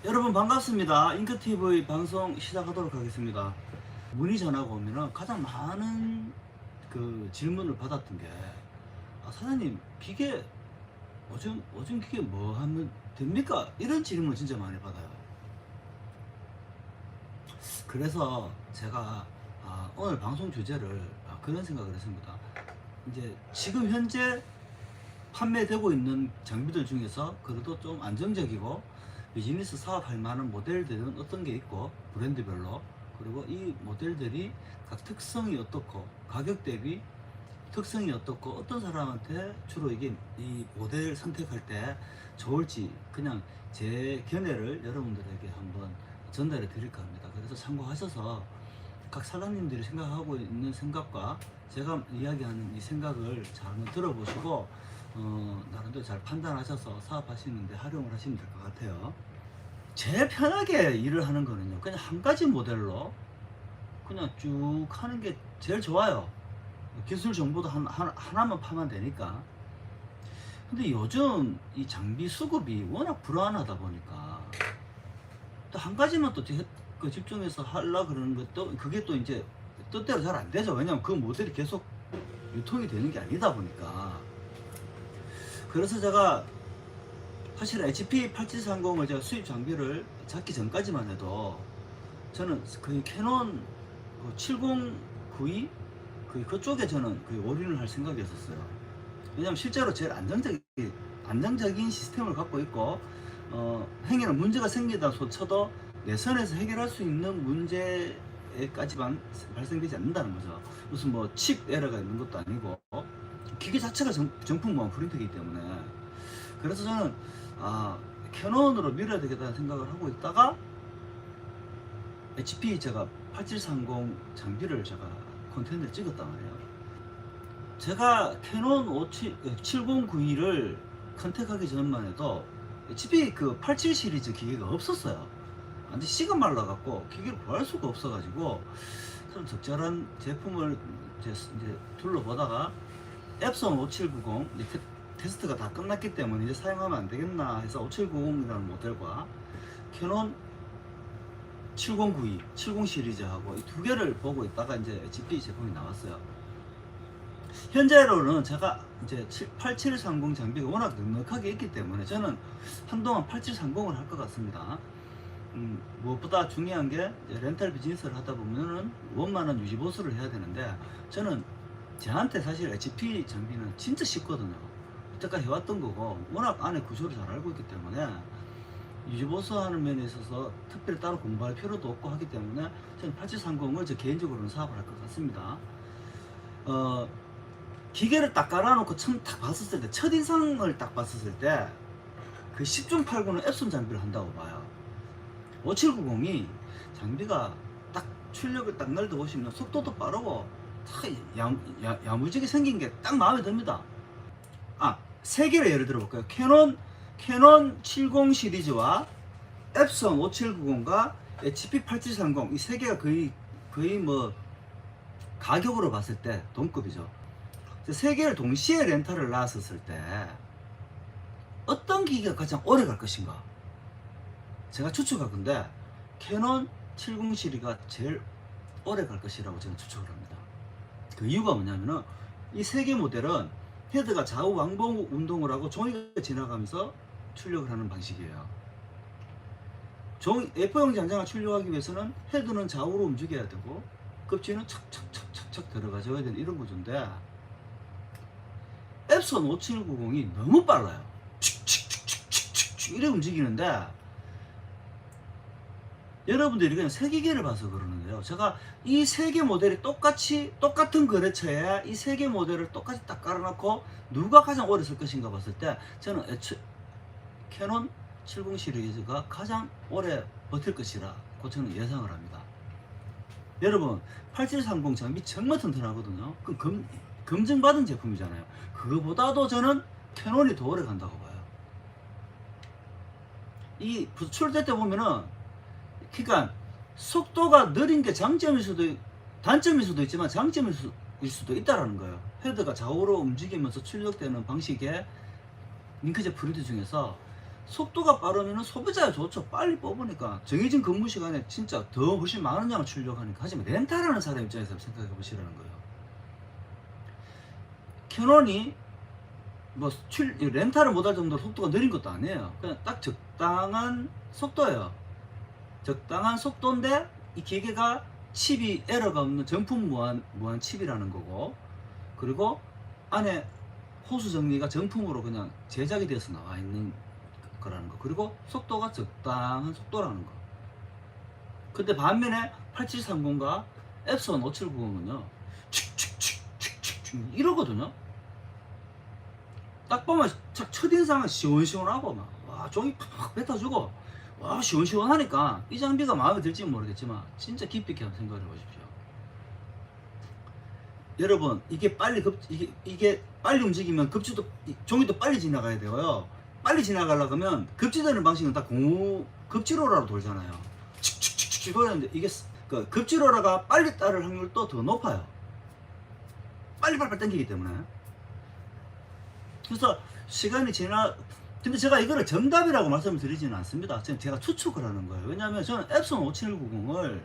여러분 반갑습니다. 잉크TV 방송 시작하도록 하겠습니다. 문의 전화가 오면은 가장 많은 그 질문을 받았던 게 사장님 기계 요즘 기계 뭐 하면 됩니까? 이런 질문을 진짜 많이 받아요. 그래서 제가 오늘 방송 주제를 그런 생각을 했습니다. 이제 지금 현재 판매되고 있는 장비들 중에서 그래도 좀 안정적이고 비즈니스 사업할 만한 모델들은 어떤 게 있고 브랜드별로, 그리고 이 모델들이 각 특성이 어떻고 가격 대비 특성이 어떻고 어떤 사람한테 주로 이게 이 모델 선택할 때 좋을지 그냥 제 견해를 여러분들에게 한번 전달해 드릴까 합니다. 그래서 참고하셔서 각 사장님들이 생각하고 있는 생각과 제가 이야기하는 이 생각을 잘 한번 들어보시고 나름대로 잘 판단하셔서 사업하시는데 활용을 하시면 될 것 같아요. 제일 편하게 일을 하는 거는요, 그냥 한 가지 모델로 그냥 쭉 하는 게 제일 좋아요. 기술 정보도 하나만 파면 되니까. 근데 요즘 이 장비 수급이 워낙 불안하다 보니까 또 한 가지만 또 집중해서 하려 그러는 것도 그게 또 이제 뜻대로 잘 안 되죠. 왜냐면 그 모델이 계속 유통이 되는 게 아니다 보니까. 그래서 제가 사실 HP8730을 제가 수입 장비를 잡기 전까지만 해도 저는 그 캐논 7092 그쪽에 저는 올인을 할 생각이었었어요. 왜냐면 실제로 제일 안정적인 시스템을 갖고 있고 행여나 문제가 생기다 쳐도 내 선에서 해결할 수 있는 문제까지만 발생되지 않는다는 거죠. 무슨 뭐 칩 에러가 있는 것도 아니고 기계 자체가 정품보안 프린터이기 때문에. 그래서 저는 캐논으로 밀어야 되겠다는 생각을 하고 있다가 HP 제가 8730 장비를 제가 컨텐츠를 찍었단 말이에요. 제가 캐논 7092를 컨택하기 전만 해도 HP 그 87 시리즈 기계가 없었어요. 완전 식은 말라갖고 기계를 구할 수가 없어가지고 좀 적절한 제품을 이제 둘러보다가 앱손 5790 테스트가 다 끝났기 때문에 이제 사용하면 안 되겠나 해서 5790이라는 모델과 캐논 7092, 70 시리즈하고 이 두 개를 보고 있다가 이제 HP 제품이 나왔어요. 현재로는 제가 이제 8730 장비가 워낙 넉넉하게 있기 때문에 저는 한동안 8730을 할 것 같습니다. 무엇보다 중요한 게 렌탈 비즈니스를 하다 보면은 원만한 유지 보수를 해야 되는데, 저는 저한테 사실 HP 장비는 진짜 쉽거든요. 이때까지 해왔던 거고 워낙 안에 구조를 잘 알고 있기 때문에 유지 보수하는 면에 있어서 특별히 따로 공부할 필요도 없고 하기 때문에 저는 8730을 저 개인적으로는 사업을 할 것 같습니다. 기계를 딱 깔아놓고 처음 딱 봤었을 때, 첫인상을 딱 봤었을 때 그 10중 8구는 앱손 장비를 한다고 봐요. 5790이 장비가 딱 출력을 딱 날려보시면 속도도 빠르고 딱 야무지게 생긴 게 딱 마음에 듭니다. 세 개를 예를 들어볼까요? 캐논 70 시리즈와 앱손 5790과 HP8730 이 세 개가 거의 뭐 가격으로 봤을 때 동급이죠. 세 개를 동시에 렌탈을 놨었을 때 어떤 기계가 가장 오래 갈 것인가? 제가 추측하건데 캐논 70 시리즈가 제일 오래 갈 것이라고 저는 추측을 합니다. 그 이유가 뭐냐면은 이 세 개 모델은 헤드가 좌우 왕복 운동을 하고 종이가 지나가면서 출력을 하는 방식이에요. A4용 잔장을 출력하기 위해서는 헤드는 좌우로 움직여야 되고 껍질은 척척척척척 들어가줘야 되는 이런 구조인데, 앱손 5790이 너무 빨라요. 칙칙칙칙칙칙 이래 움직이는데, 여러분들이 그냥 세 기계를 봐서 그러는데요. 제가 이 세 개 모델이 똑같은 거래처에 이 세 개 모델을 똑같이 딱 깔아놓고 누가 가장 오래 쓸 것인가 봤을 때 저는 캐논 70 시리즈가 가장 오래 버틸 것이라고 저는 예상을 합니다. 여러분 8730 장비 정말 튼튼하거든요. 그럼 검증받은 제품이잖아요. 그거보다도 저는 캐논이 더 오래 간다고 봐요. 이 부출될 때 보면은 그러니까 속도가 느린 게 단점일 수도 있지만 장점일 수도 있다라는 거예요. 헤드가 좌우로 움직이면서 출력되는 방식의 링크젯 프린트 중에서 속도가 빠르면 소비자에 좋죠. 빨리 뽑으니까 정해진 근무 시간에 진짜 더 훨씬 많은 양을 출력하니까. 하지만 렌탈하는 사람 입장에서 생각해 보시라는 거예요. 캐논이 뭐 렌탈을 못할 정도로 속도가 느린 것도 아니에요. 그냥 딱 적당한 속도예요. 적당한 속도인데 이 기계가 칩이 에러가 없는 정품 무한 칩이라는 거고, 그리고 안에 호수 정리가 정품으로 그냥 제작이 돼서 나와 있는 거라는 거, 그리고 속도가 적당한 속도라는 거. 근데 반면에 8730과 앱손 5790은요 칙칙칙칙칙 이러거든요. 딱 보면 첫인상은 시원시원하고 막 와 종이 팍팍 뱉어주고 와 시원시원하니까 이 장비가 마음에 들지는 모르겠지만 진짜 깊이 있게 한번 생각해 보십시오. 여러분 이게 빨리 이게 빨리 움직이면 급지도 종이도 빨리 지나가야 되고요. 빨리 지나가려고 하면 급지되는 방식은 다 급지로라로 돌잖아요. 칙칙칙칙 돌리는데 이게 그 급지로라가 빨리 따를 확률도 더 높아요. 빨리빨리 당기기 때문에. 그래서 시간이 근데 제가 이거를 정답이라고 말씀을 드리지는 않습니다. 제가 추측을 하는 거예요. 왜냐하면 저는 앱손 5790을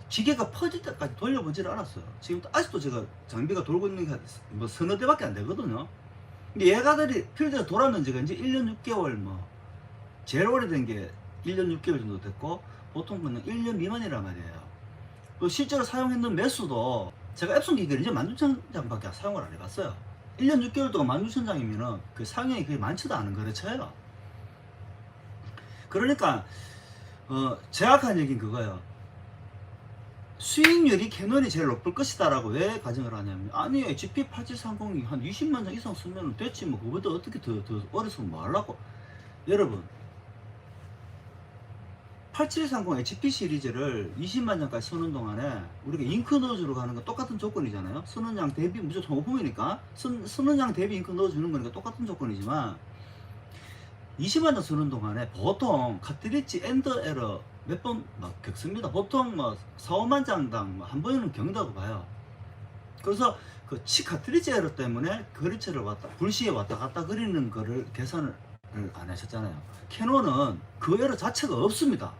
기계가 퍼질 때까지 돌려보지를 않았어요. 지금 아직도 제가 장비가 돌고 있는 게 뭐 서너 대밖에 안 되거든요. 근데 얘가들이 필드가 돌았는 지가 이제 1년 6개월 제일 오래된 게 1년 6개월 정도 됐고, 보통 그냥 1년 미만이란 말이에요. 실제로 사용했는 매수도 제가 앱손 기계를 이제 16,000장밖에 사용을 안 해봤어요. 1년 6개월 동안 16,000장이면은 그 사용량이 그게 많지도 않은 거래처예요. 그러니까 정확한 얘기는 그거예요. 수익률이 캐논이 제일 높을 것이다 라고 왜 가정을 하냐면, 아니 HP8730이 한 20만 장 이상 쓰면 됐지 뭐 그거보다 어떻게 더 오래 쓰면 뭐 하려고. 여러분 8730 HP 시리즈를 20만 장까지 쓰는 동안에 우리가 잉크 넣어주러 가는 건 똑같은 조건이잖아요. 쓰는 양 대비 무조건 소모품이니까 쓰는 양 대비 잉크 넣어주는 거니까 똑같은 조건이지만, 20만 장 쓰는 동안에 보통 카트리지 엔더 에러 몇 번 막 겪습니다. 보통 뭐 4, 5만 장당 한 번은 겪는다고 봐요. 그래서 그 카트리지 에러 때문에 거리체를 불시에 왔다 갔다 그리는 거를 계산을 안 하셨잖아요. 캐논은 그 에러 자체가 없습니다.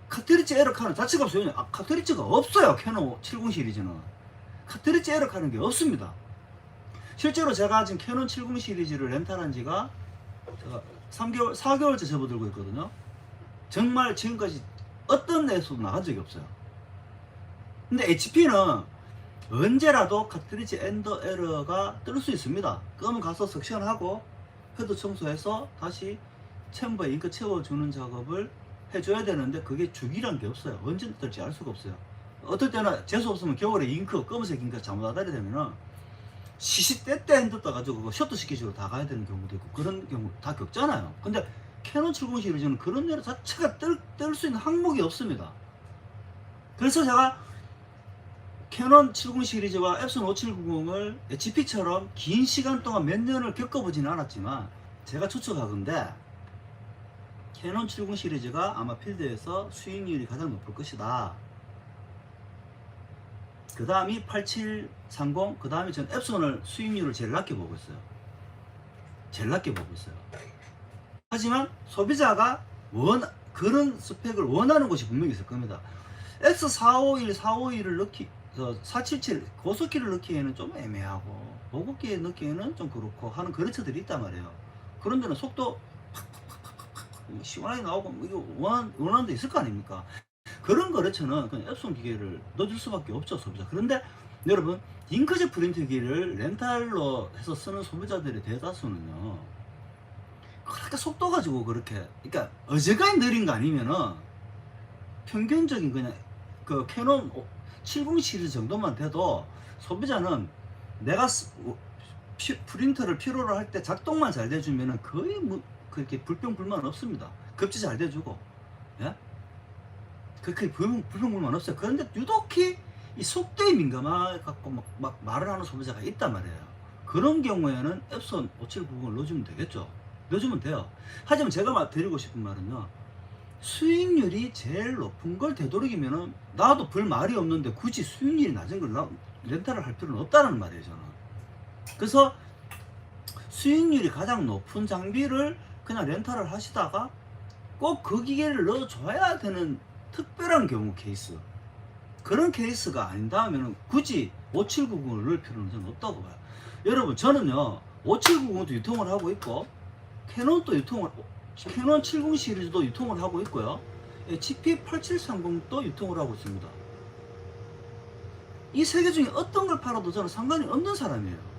카트리지 에러 카는 자체가 없어요. 카트리지가 없어요. 캐논 70 시리즈는 카트리지 에러 카는 게 없습니다. 실제로 제가 지금 캐논 70 시리즈를 렌탈한 지가 제가 4개월째 접어들고 있거든요. 정말 지금까지 어떤 애수도 나간 적이 없어요. 근데 HP는 언제라도 카트리지 엔더 에러가 뜰 수 있습니다. 그러면 가서 석션하고 헤드 청소해서 다시 챔버에 잉크 채워주는 작업을 해줘야 되는데, 그게 주기란 게 없어요. 언제 뜰지 알 수가 없어요. 어떨 때는 재수 없으면 겨울에 잉크 검은색 잉크 잘못 하달이 되면은 시시때때 핸드 떠가지고 그거 셔터 시키시고 다 가야 되는 경우도 있고, 그런 경우 다 겪잖아요. 근데 캐논 70 시리즈는 그런 일 자체가 뜰 수 있는 항목이 없습니다. 그래서 제가 캐논 70 시리즈와 앱손 5790을 HP처럼 긴 시간 동안 몇 년을 겪어보지는 않았지만, 제가 추측하건대 캐논 70 시리즈가 아마 필드에서 수익률이 가장 높을 것이다. 그 다음이 8730, 그 다음에 전 앱손을 수익률을 제일 낮게 보고 있어요. 제일 낮게 보고 있어요. 하지만 소비자가 그런 스펙을 원하는 곳이 분명히 있을 겁니다. X451, 451을 넣기, 477 고속기를 넣기에는 좀 애매하고 보급기에 넣기에는 좀 그렇고 하는 거래처들이 있단 말이에요. 그런 데는 속도 팍팍팍팍팍 시원하게 나오고 이거 원하는 데 있을 거 아닙니까? 그런 거래처는 그냥 앱손 기계를 넣어줄 수밖에 없죠, 소비자. 그런데 여러분, 잉크젯 프린트기를 렌탈로 해서 쓰는 소비자들의 대다수는요, 그렇게 속도 가지고 그렇게, 그러니까 어지간히 느린 거 아니면은 평균적인 그냥 그 캐논 70 시리즈 정도만 돼도 소비자는 내가 프린터를 필요로 할 때 작동만 잘 돼주면은 거의 뭐 그렇게 불평불만 없습니다. 급지 잘 돼주고, 예? 그렇게 불평불만 없어요. 그런데 유독히 이 속도에 민감해 갖고 막 말을 하는 소비자가 있단 말이에요. 그런 경우에는 앱손 5790을 넣어주면 되겠죠. 넣어주면 돼요. 하지만 제가 드리고 싶은 말은요, 수익률이 제일 높은 걸 되도록이면은 나도 별 말이 없는데 굳이 수익률이 낮은 걸 렌탈을 할 필요는 없다는 말이에요, 저는. 그래서 수익률이 가장 높은 장비를 그냥 렌탈을 하시다가 꼭 그 기계를 넣어줘야 되는 특별한 경우 케이스, 그런 케이스가 아닌다면 굳이 5790을 넣을 필요는 저는 없다고 봐요. 여러분, 저는요 5790도 유통을 하고 있고 캐논도 유통을, 캐논 70 시리즈도 유통을 하고 있고요, GP8730도 유통을 하고 있습니다. 이 세 개 중에 어떤 걸 팔아도 저는 상관이 없는 사람이에요.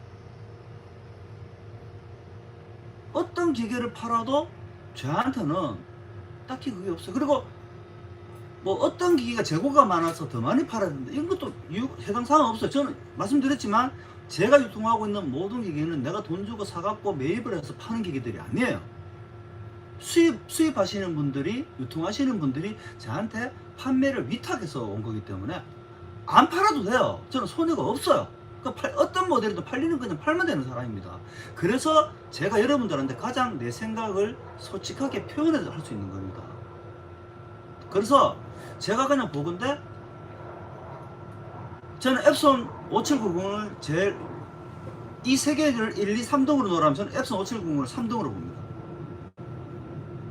어떤 기계를 팔아도 저한테는 딱히 그게 없어요. 그리고 뭐 어떤 기계가 재고가 많아서 더 많이 팔아야 된다, 이런 것도 해당 사항은 없어요. 저는 말씀드렸지만 제가 유통하고 있는 모든 기계는 내가 돈 주고 사갖고 매입을 해서 파는 기계들이 아니에요. 수입하시는 분들이, 유통하시는 분들이 저한테 판매를 위탁해서 온 거기 때문에 안 팔아도 돼요. 저는 손해가 없어요. 그러니까 어떤 모델이든 팔리는 그냥 팔면 되는 사람입니다. 그래서 제가 여러분들한테 가장 내 생각을 솔직하게 표현해서 할 수 있는 겁니다. 그래서 제가 그냥 보건데, 저는 앱손 5790을 제일, 이 세 개를 1, 2, 3등으로 놓으라면 저는 앱손 5790을 3등으로 봅니다.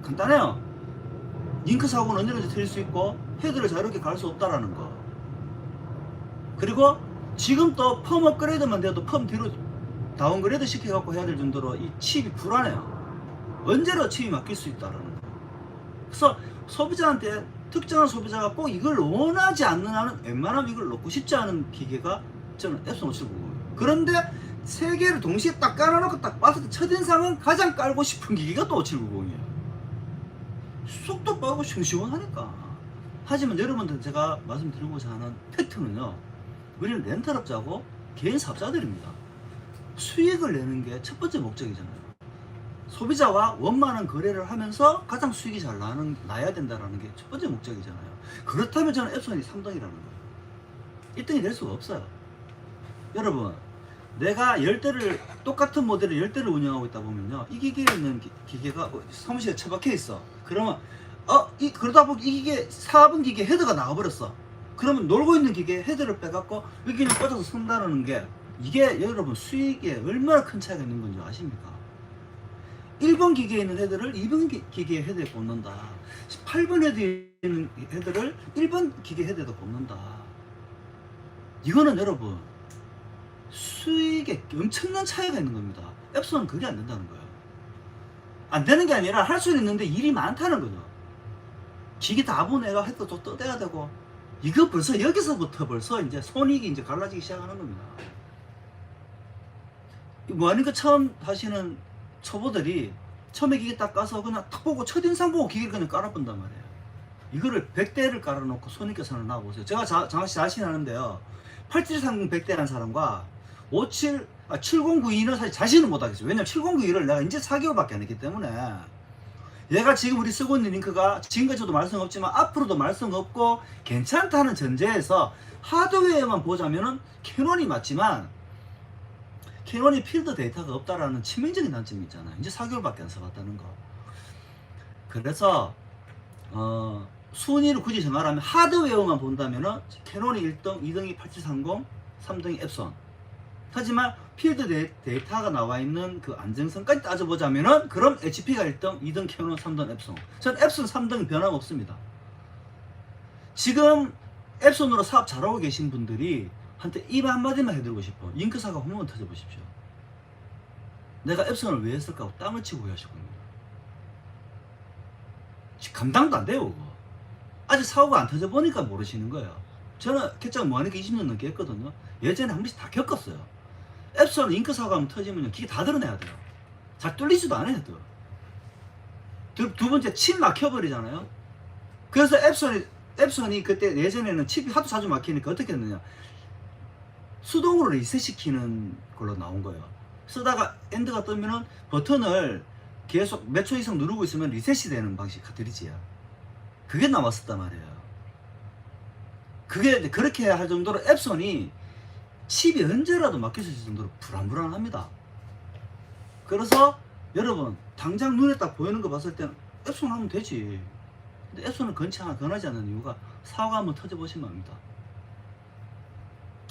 간단해요. 링크 사고는 언제든지 틀릴 수 있고 헤드를 자유롭게 갈 수 없다라는 거. 그리고 지금 또 펌 업그레이드만 돼도 펌 뒤로 다운그레이드 시켜갖고 해야 될 정도로 이 칩이 불안해요. 언제나 칩이 막힐 수 있다라는 거. 그래서 소비자한테, 특정한 소비자가 꼭 이걸 원하지 않는 한은 웬만하면 이걸 넣고 싶지 않은 기계가 저는 앱손 5790이에요. 그런데 세 개를 동시에 딱 깔아놓고 딱 봤을 때 첫인상은 가장 깔고 싶은 기계가 또 5790이에요. 속도 빠르고 시원하니까. 하지만 여러분들, 제가 말씀드리고자 하는 팩트는요, 우리는 렌탈업자고 개인 사업자들입니다. 수익을 내는 게 첫 번째 목적이잖아요. 소비자와 원만한 거래를 하면서 가장 수익이 잘 나야 된다는 게 첫 번째 목적이잖아요. 그렇다면 저는 앱손이 3등이라는 거예요. 1등이 될 수가 없어요. 여러분, 내가 10대를, 똑같은 모델을 10대를 운영하고 있다 보면요, 이 기계에 있는 기계가 사무실에 처박혀 있어. 그러면 그러다 보니 이 기계 4번 기계 헤드가 나와버렸어. 그러면 놀고 있는 기계 헤드를 빼갖고 여기는 꽂아서 쓴다는 게, 이게 여러분 수익에 얼마나 큰 차이가 있는 건지 아십니까? 1번 기계에 있는 헤드를 2번 기계의 헤드에 꽂는다. 8번 헤드에 있는 헤드를 1번 기계 헤드에도 꽂는다. 이거는 여러분 수익에 엄청난 차이가 있는 겁니다. 앱손은 그게 안 된다는 거예요. 안 되는 게 아니라 할 수는 있는데 일이 많다는 거죠. 기계 다 보내가 해도 또 떠대야 되고, 이거 벌써 여기서부터 벌써 이제 손익이 이제 갈라지기 시작하는 겁니다. 뭐하니까 처음 하시는 초보들이 처음에 기계 딱 까서 그냥 탁 보고 첫인상 보고 기계를 그냥 깔아본단 말이에요. 이거를 100대를 깔아놓고 손익계산을 나와보세요. 제가 장학시 자신 하는데요, 8730 100대라는 사람과 7092는 사실 자신은 못하겠어요. 왜냐면 7092를 내가 이제 4개월밖에 안 했기 때문에, 얘가 지금 우리 쓰고 있는 링크가 지금까지도 말씀 없지만 앞으로도 말씀 없고 괜찮다는 전제에서 하드웨어만 보자면은 캐논이 맞지만, 캐논이 필드 데이터가 없다라는 치명적인 단점이 있잖아요. 이제 4개월밖에 안 써봤다는 거. 그래서 순위를 굳이 정하라면 하드웨어만 본다면은 캐논이 1등, 2등이 8730, 3등이 앱손. 하지만 필드 데이터가 나와 있는 그 안정성까지 따져보자면은 그럼 HP가 1등, 2등 캐논, 3등 앱손. 전 앱손 3등 변함없습니다. 지금 앱손으로 사업 잘하고 계신 분들이 한테 입 한마디만 해드리고 싶어. 잉크사가 홈런 터져보십시오. 내가 앱손을 왜 했을까 하고 땅을 치고 후회하실 겁니다. 감당도 안 돼요, 그거. 아직 사고가 안 터져보니까 모르시는 거예요. 저는 캐짝 뭐하니까 20년 넘게 했거든요. 예전에 한 번씩 다 겪었어요. 앱손 잉크 사고가 한번 터지면 기계 다 드러내야 돼요. 잘 뚫리지도 않아요, 또. 두 번째, 칩 막혀버리잖아요. 그래서 앱손이 그때 예전에는 칩이 하도 자주 막히니까 어떻게 했느냐, 수동으로 리셋시키는 걸로 나온 거예요. 쓰다가 엔드가 뜨면은 버튼을 계속 몇 초 이상 누르고 있으면 리셋이 되는 방식, 카트리지야. 그게 나왔었단 말이에요. 그게 그렇게 할 정도로 앱손이 칩이 언제라도 막힐 수 있을 정도로 불안합니다. 그래서 여러분, 당장 눈에 딱 보이는 거 봤을 때는 앱손 하면 되지. 근데 앱손을 권하지 않는 이유가 사고가 한번 터져보시면 압니다.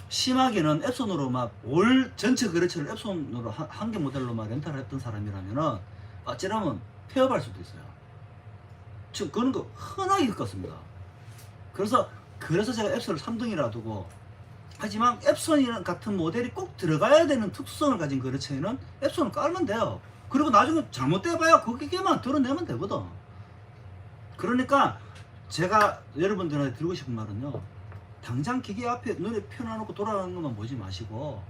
심하게는 앱손으로 막 올 전체 거래처를 앱손으로 한 개 모델로 막 렌탈을 했던 사람이라면은 어찌라면 폐업할 수도 있어요. 지금 그런 거 흔하게 겪었습니다. 그래서 제가 앱손을 3등이라 두고, 하지만 앱손 같은 모델이 꼭 들어가야 되는 특수성을 가진 거래처에는 앱손을 깔면 돼요. 그리고 나중에 잘못돼봐야 거기에만 드러내면 되거든. 그러니까 제가 여러분들한테 드리고 싶은 말은요, 당장 기계 앞에 눈에 펴놔놓고 돌아가는 것만 보지 마시고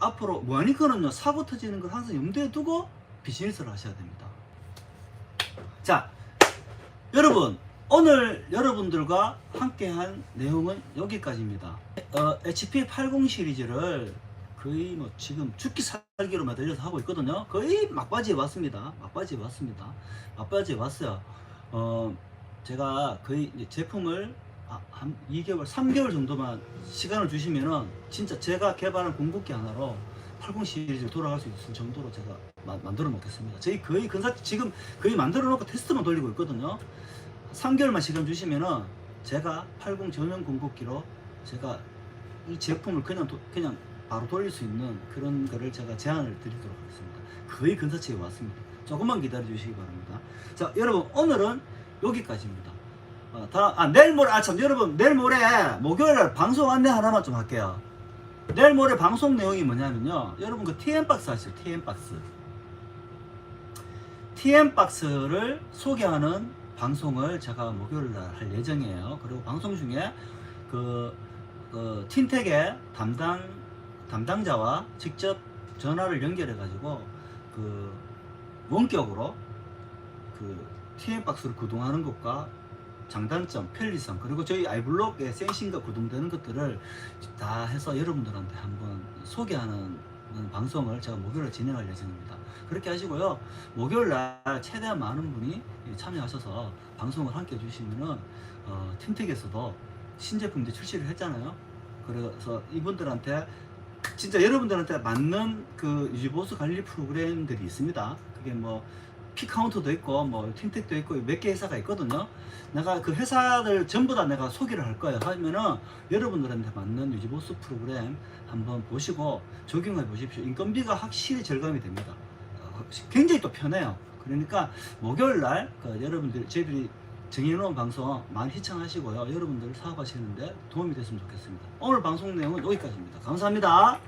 앞으로 뭐하니까는요, 사고 터지는 걸 항상 염두에 두고 비즈니스를 하셔야 됩니다. 자, 여러분, 오늘 여러분들과 함께한 내용은 여기까지입니다. HP80 시리즈를 거의 뭐 지금 죽기 살기로 만들려서 하고 있거든요. 거의 막바지에 왔습니다. 막바지에 왔어요. 제가 거의 이제 제품을 한 2개월, 3개월 정도만 시간을 주시면은 진짜 제가 개발한 궁극기 하나로 80 시리즈를 돌아갈 수 있을 정도로 제가 만들어 놓겠습니다. 저희 거의 지금 거의 만들어 놓고 테스트만 돌리고 있거든요. 3개월만 시간 주시면은 제가 80 전용 궁극기로 제가 이 제품을 그냥 바로 돌릴 수 있는 그런 거를 제가 제안을 드리도록 하겠습니다. 거의 근사치에 왔습니다. 조금만 기다려 주시기 바랍니다. 자, 여러분, 오늘은 여기까지입니다. 내일 모레, 여러분, 내일 모레 목요일날 방송 안내 하나만 좀 할게요. 내일 모레 방송 내용이 뭐냐면요, 여러분 그 TM박스 아시죠? TM박스를 소개하는 방송을 제가 목요일날 할 예정이에요. 그리고 방송 중에 틴텍의 담당자와 직접 전화를 연결해 가지고 원격으로 TM박스를 구동하는 것과 장단점, 편리성, 그리고 저희 아이블록의 센싱과 구동되는 것들을 다 해서 여러분들한테 한번 소개하는 방송을 제가 목요일에 진행할 예정입니다. 그렇게 하시고요, 목요일날 최대한 많은 분이 참여하셔서 방송을 함께 해주시면은 틴텍에서도 신제품들 출시를 했잖아요. 그래서 이분들한테 진짜 여러분들한테 맞는 그 유지보수 관리 프로그램들이 있습니다. 그게 뭐 피카운트도 있고 뭐 틴텍도 있고 몇 개 회사가 있거든요. 내가 그 회사들 전부 다 내가 소개를 할 거예요. 하면은 여러분들한테 맞는 유지보수 프로그램 한번 보시고 적용해 보십시오. 인건비가 확실히 절감이 됩니다. 굉장히 또 편해요. 그러니까 목요일날 여러분들 저희들이 정해놓은 방송 많이 시청하시고요, 여러분들 사업하시는데 도움이 됐으면 좋겠습니다. 오늘 방송 내용은 여기까지입니다. 감사합니다.